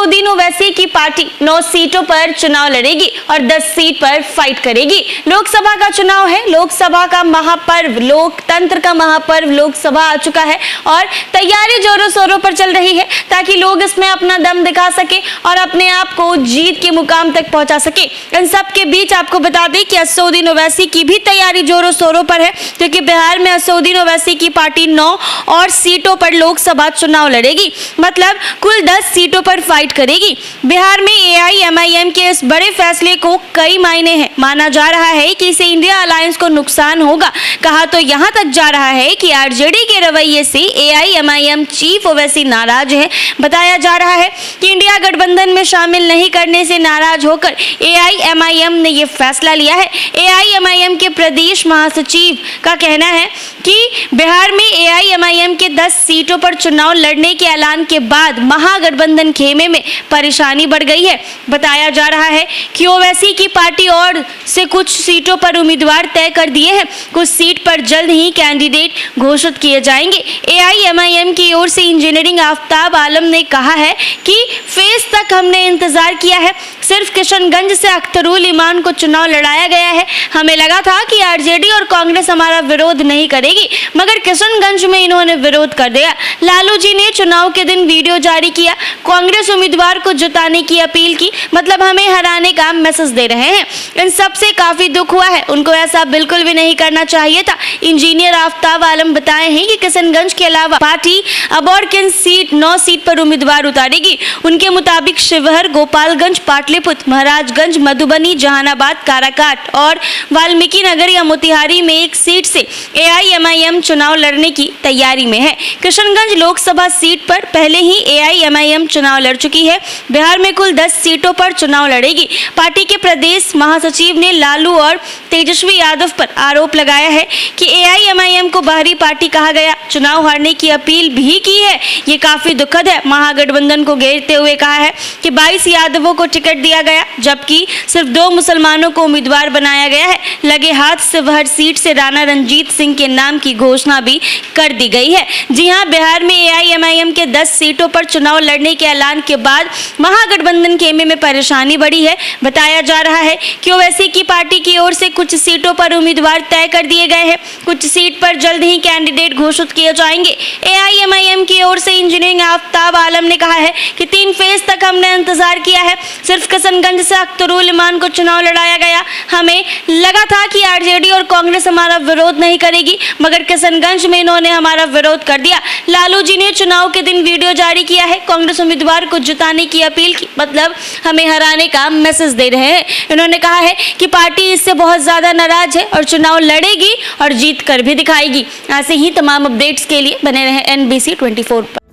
असदुद्दीन ओवैसी की पार्टी 9 सीटों पर चुनाव लड़ेगी और 10 सीट पर फाइट करेगी। लोकसभा का चुनाव है, लोकसभा का महापर्व, लोकतंत्र का महापर्व लोकसभा आ चुका है और तैयारी जोरों शोरों पर चल रही है ताकि लोग इसमें अपना दम दिखा सके और अपने आप को जीत के मुकाम तक पहुंचा सके। इन सब के बीच आपको बता दें कि असदुद्दीन ओवैसी की भी तैयारी जोरों शोरों पर है, क्योंकि बिहार में असदुद्दीन ओवैसी की पार्टी 9 और सीटों पर लोकसभा चुनाव लड़ेगी, मतलब कुल 10 सीटों पर फाइट करेगी। बिहार में AIMIM के इस बड़े फैसले को कई मायने हैं। माना जा रहा है कि इससे इंडिया अलायंस को नुकसान होगा। कहा तो यहां तक जा रहा है कि RJD के रवैये से AIMIM चीफ ओवैसी नाराज है। बताया जा रहा है कि इंडिया गठबंधन में शामिल नहीं करने से नाराज होकर AIMIM ने यह फैसला लिया है। AIMIM के प्रदेश महासचिव का कहना है कि बिहार में AIMIM के 10 सीटों पर चुनाव लड़ने के ऐलान के बाद महागठबंधन खेमे में परेशानी बढ़ गई है। बताया जा रहा है कि ओवैसी की पार्टी और से कुछ सीटों पर उम्मीदवार तय कर दिए हैं। कुछ सीट पर जल्द ही कैंडिडेट घोषित किए जाएंगे। AIMIM की ओर से इंजीनियरिंग आफ्ताब आलम ने कहा है कि फेज तक हमने इंतजार किया है। सिर्फ किशनगंज से अख्तरुल ईमान को चुनाव लड़ाया गया है। हमें लगा था कि RJD और कांग्रेस हमारा विरोध नहीं करेगी, मगर किशनगंज में इन्होंने विरोध कर दिया। लालू जी ने चुनाव के दिन वीडियो जारी किया, कांग्रेस उम्मीदवार को जिताने की अपील की, मतलब हमें हराने का मैसेज दे रहे हैं। इन सब से काफी दुख हुआ है, उनको ऐसा बिल्कुल भी नहीं करना चाहिए था। इंजीनियर आफ्ताब आलम बताए हैं कि किशनगंज के अलावा पार्टी अब और किन 9 सीट पर उम्मीदवार उतारेगी। उनके मुताबिक शिवहर, गोपालगंज, पाटलिपुत्र, महाराजगंज, मधुबनी, जहानाबाद, काराकाट और वाल्मीकि नगर या मोतिहारी में एक सीट से AIMIM चुनाव लड़ने की तैयारी में है। किशनगंज लोकसभा सीट पर पहले ही AIMIM चुनाव लड़ चुकी है। बिहार में कुल 10 सीटों पर चुनाव लड़ेगी। पार्टी के प्रदेश महासचिव ने लालू और तेजस्वी यादव पर आरोप लगाया है कि AIMIM को बाहरी पार्टी कहा गया, चुनाव हारने की अपील भी की है। ये काफी दुखद है। महागठबंधन को घेरते हुए कहा है कि 22 यादवों को टिकट दिया गया, जबकि सिर्फ 2 मुसलमानों को उम्मीदवार बनाया गया है। लगे हाथ शिवहर सीट से राणा रणजीत सिंह के नाम की घोषणा भी कर दी गई है। जी हां, बिहार में AIMIM के 10 सीटों पर चुनाव लड़ने के ऐलान के बाद महागठबंधन खेमे में परेशानी बढ़ी है। बताया जा रहा है कि ओवैसी की पार्टी की ओर से कुछ सीटों पर उम्मीदवार तय कर दिए गए हैं। कुछ सीट पर जल्द ही कैंडिडेट घोषित किए जाएंगे। AIMIM की ओर से इंजीनियरिंग आफ्ताब आलम ने कहा है कि 3 फेज तक हमने इंतजार किया है। सिर्फ किशनगंज से अख्तरुल ईमान को चुनाव लड़ाया गया। हमें लगा था कि RJD और कांग्रेस हमारा विरोध नहीं करेगी, मगर किशनगंज में इन्होंने हमारा विरोध कर दिया। लालू जी ने चुनाव के दिन वीडियो जारी किया है, कांग्रेस उम्मीदवार को जिताने की अपील की, मतलब हमें हराने का मैसेज दे रहे हैं। इन्होंने कहा है कि पार्टी इससे बहुत ज्यादा नाराज है और चुनाव लड़ेगी और जीत कर भी दिखाएगी। ऐसे ही तमाम अपडेट्स के लिए बने रहे NBC 24 पर।